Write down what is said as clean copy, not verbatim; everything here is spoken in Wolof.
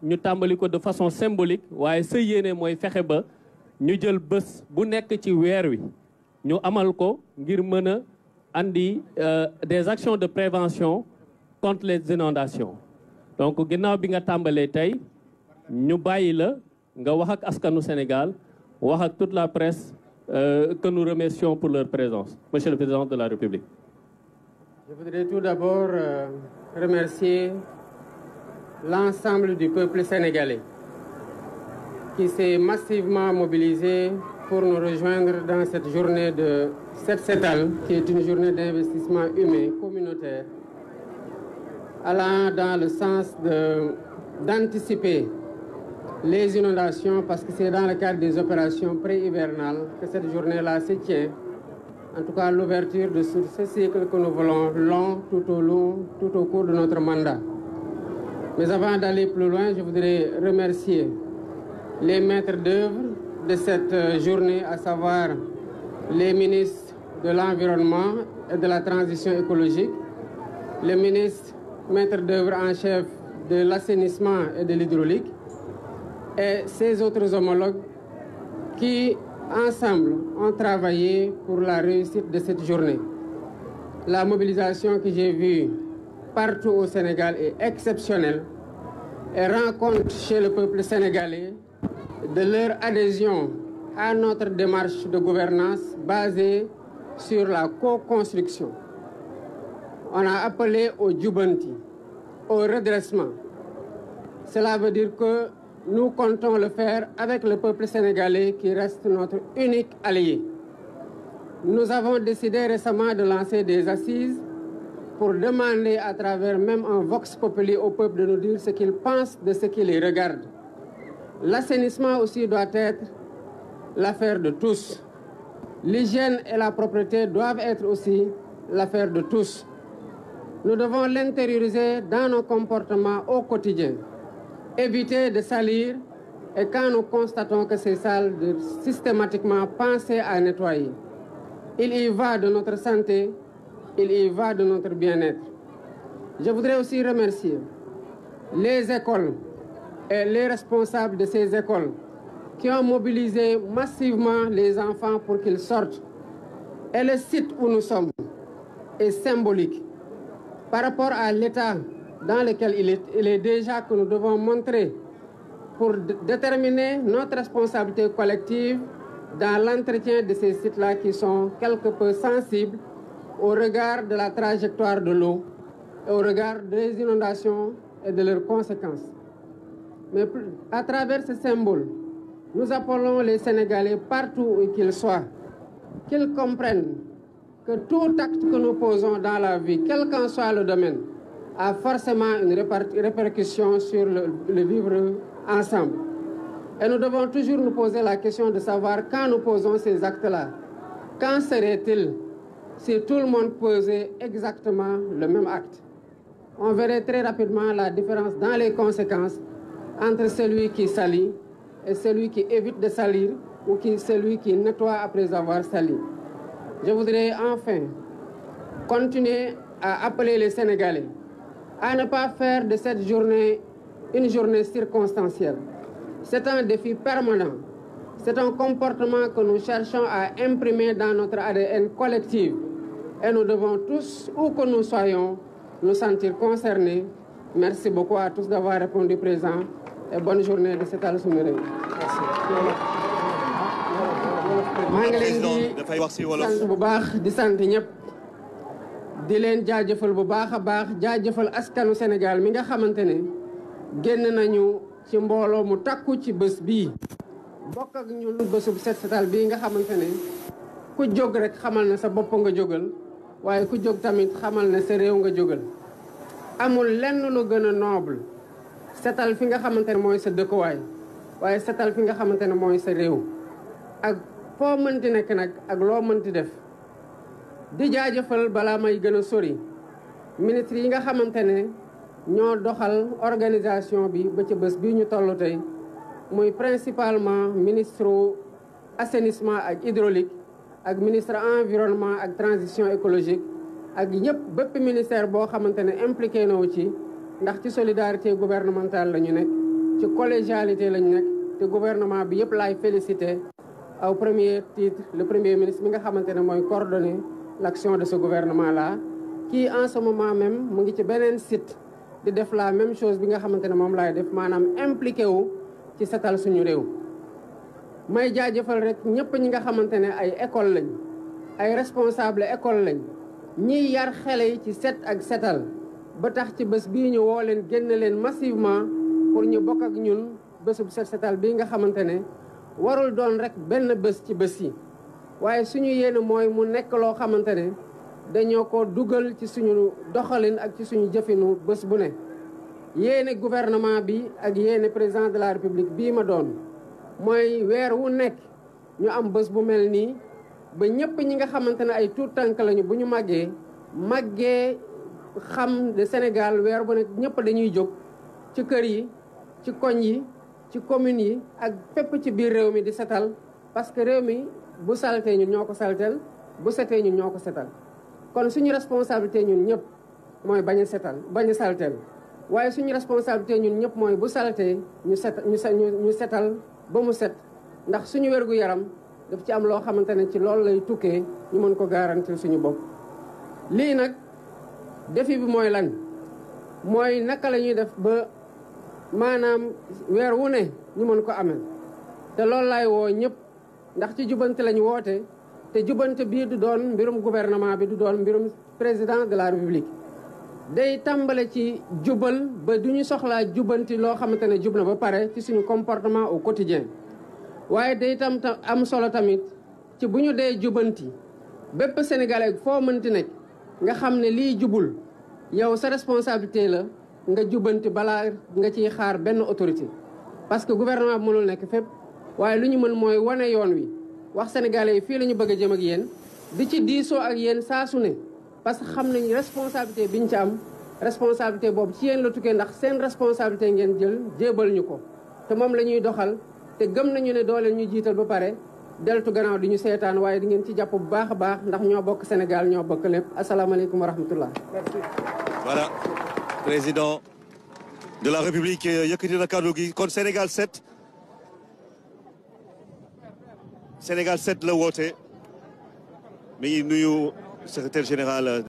ñu tàmbali ko de façon symbolique waaye sa yéene mooy fexe ba ñu jël bés bu nekk ci weer wi ñu amal ko ngir mën a andi des actions de prévention contre les inondations donc ginnaaw bi nga tàmbalee tey ñu bàyyi la nga wax ak askanu Sénégal wax ak toute la presse que nous remercions pour leur présence. Monsieur le Président de la République. Je voudrais tout d'abord remercier l'ensemble du peuple sénégalais qui s'est massivement mobilisé pour nous rejoindre dans cette journée de Set Setal, qui est une journée d'investissement humain communautaire, allant dans le sens d'anticiper les inondations, parce que c'est dans le cadre des opérations pré-hivernales que cette journée-là se tient. En tout cas, l'ouverture de ce cycle que nous voulons long, tout au cours de notre mandat. Mais avant d'aller plus loin, je voudrais remercier les maîtres d'œuvre de cette journée, à savoir les ministres de l'Environnement et de la Transition écologique, le ministre maître d'œuvre en chef de l'assainissement et de l'hydraulique, et ses autres homologues qui, ensemble, ont travaillé pour la réussite de cette journée. La mobilisation que j'ai vue partout au Sénégal est exceptionnelle et rend compte chez le peuple sénégalais de leur adhésion à notre démarche de gouvernance basée sur la co-construction. On a appelé au Djubanti, au redressement. Cela veut dire que nous comptons le faire avec le peuple sénégalais qui reste notre unique allié. Nous avons décidé récemment de lancer des assises pour demander à travers même un vox populi au peuple de nous dire ce qu'il pense de ce qui les regarde. L'assainissement aussi doit être l'affaire de tous. L'hygiène et la propreté doivent être aussi l'affaire de tous. Nous devons l'intérioriser dans nos comportements au quotidien. Éviter de salir et quand nous constatons que c'est sale, de systématiquement penser à nettoyer. Il y va de notre santé, il y va de notre bien-être. Je voudrais aussi remercier les écoles et les responsables de ces écoles qui ont mobilisé massivement les enfants pour qu'ils sortent. Et le site où nous sommes est symbolique par rapport à l'état dans lequel il est déjà que nous devons montrer pour déterminer notre responsabilité collective dans l'entretien de ces sites-là qui sont quelque peu sensibles au regard de la trajectoire de l'eau et au regard des inondations et de leurs conséquences. Mais à travers ce symbole, nous appelons les Sénégalais partout où qu'ils soient, qu'ils comprennent que tout acte que nous posons dans la vie, quel qu'en soit le domaine, a forcément une répercussion sur le vivre ensemble. Et nous devons toujours nous poser la question de savoir quand nous posons ces actes-là, quand serait-il si tout le monde posait exactement le même acte? On verrait très rapidement la différence dans les conséquences entre celui qui salit et celui qui évite de salir ou celui qui nettoie après avoir sali. Je voudrais enfin continuer à appeler les Sénégalais à ne pas faire de cette journée une journée circonstancielle. C'est un défi permanent. C'est un comportement que nous cherchons à imprimer dans notre ADN collectif. Et nous devons tous, où que nous soyons, nous sentir concernés. Merci beaucoup à tous d'avoir répondu présent. Et bonne journée de Set Setal Sunu Réew. maa ngi leen di sant bu baax di sant ñëpp di leen jaajëfal bu baax a baax jaajëfal askanu Sénégal mi nga xamante ne génn nañu ci mbooloo mu takku ci bés bii bokk ak ñun bésub Set Setal bii nga xamante ne ku jóg rek xamal ne sa bopp nga jógal waaye ku jóg tamit xamal ne sa réew nga jógal. amul lenn lu gën a noble setal fi nga xamante ne mooy sa dëkkuwaay waaye setal fi nga xamante ne mooy sa réew ak foo mënti nekk nag ak loo mënti def. di jaajëfal balaa may gën a sori ministre yi nga xamante ne ñoo doxal organisation bi ba ci bés bii ñu toll tey muy principalement ministre assainissement ak hydraulique ak ministre environnement ak transition écologique ak ñëpp bépp ministère boo xamante ne impliqué na wu ci ndax ci solidarité gouvernementale la ñu nekk ci collégialité lañ nekk te gouvernement bi yëpp laay félicité au premier titre le premier ministre mi nga xamante ne mooy coordonner l'action de ce gouvernement là qui en ce moment même mu ngi ci beneen site di def la même chose bi nga xamante ne moom laay def maanaam impliqué wu ci setal suñu réew. may jaajëfal rek ñëpp ñi nga xamante ne ay école lañ ay responsable école lañ ñiy yar xale yi ci set ak setal ba tax ci bés bii ñu woo leen génn leen massivement pour ñu bokk ak ñun bésub set setal bii nga xamante ne warul doon rek benn bés ci bés yi waaye suñu yéene mooy mu nekk loo xamante ne dañoo ko dugal ci suñu doxalin ak ci suñu jëfinu bés bu ne. yéene gouvernement bi ak yéene président de la république bii ma doon mooy weer wu nekk ñu am bés bu mel nii ba ñëpp ñi nga xamante ne ay tuut tànk lañu bu ñu màggee xam de Sénégal weer bu nekk ñëpp dañuy jóg ci kër yi ci koñ yi ci communes yi ak fépp ci biir réew mi di setal parce que réew mi bu saltee ñun ñoo ko saltel bu setee ñun ñoo ko setal kon suñu responsabilité ñun ñëpp mooy bañ a saltel waaye suñu responsabilité ñun ñëpp mooy bu saltee ñu setal ba mu set ndax suñu wérgu yaram daf ci am loo xamante ne ci loolu lay tukkee ñu mën ko garantir suñu bopp. lii nag défi bi mooy lan mooy naka la ñuy def ba maanaam weer wu ne ñu mën ko amel te loolu laay woo ñëpp ndax ci jubante lañu woote te jubante bii du doon mbirum gouvernement bi du doon mbirum président de la république day tàmbale ci jubal ba du ñu soxlaa jubanti loo xamante ne jub na ba pare ci suñu comportement au quotidien waaye day tam am solo tamit ci bu ñu dee jubanti bépp sénégalais foo mënti nekk nga xam ne lii jubul yow sa responsabilité la nga jubanti balaa nga ciy xaar benn autorité parce que gouvernement bi mënul nekk fépp waaye lu ñu mën mooy wane yoon wi wax sénégalais yi fii la ñu bëgg a jëm ak yéen di ci diisoo ak yéen saa su ne parce que xam nañ responsabilité bi ñu ci am responsabilité boobu ci yéen la tukkee ndax seen responsabilité ngeen jël jébal ñu ko te moom la ñuy doxal te gëm nañu ne doo leen ñu jiital ba pare deltu gannaaw di ñu seetaan waaye di ngeen ci jàpp bu baax a baax ndax ñoo bokk Sénégal ñoo bokk lépp asalaamaaleykum wa rahmatullah. Voilà, président de la République yëkkati na kàddu gi kon Sénégal 7 la woote mi ngi nuyu secrétaire général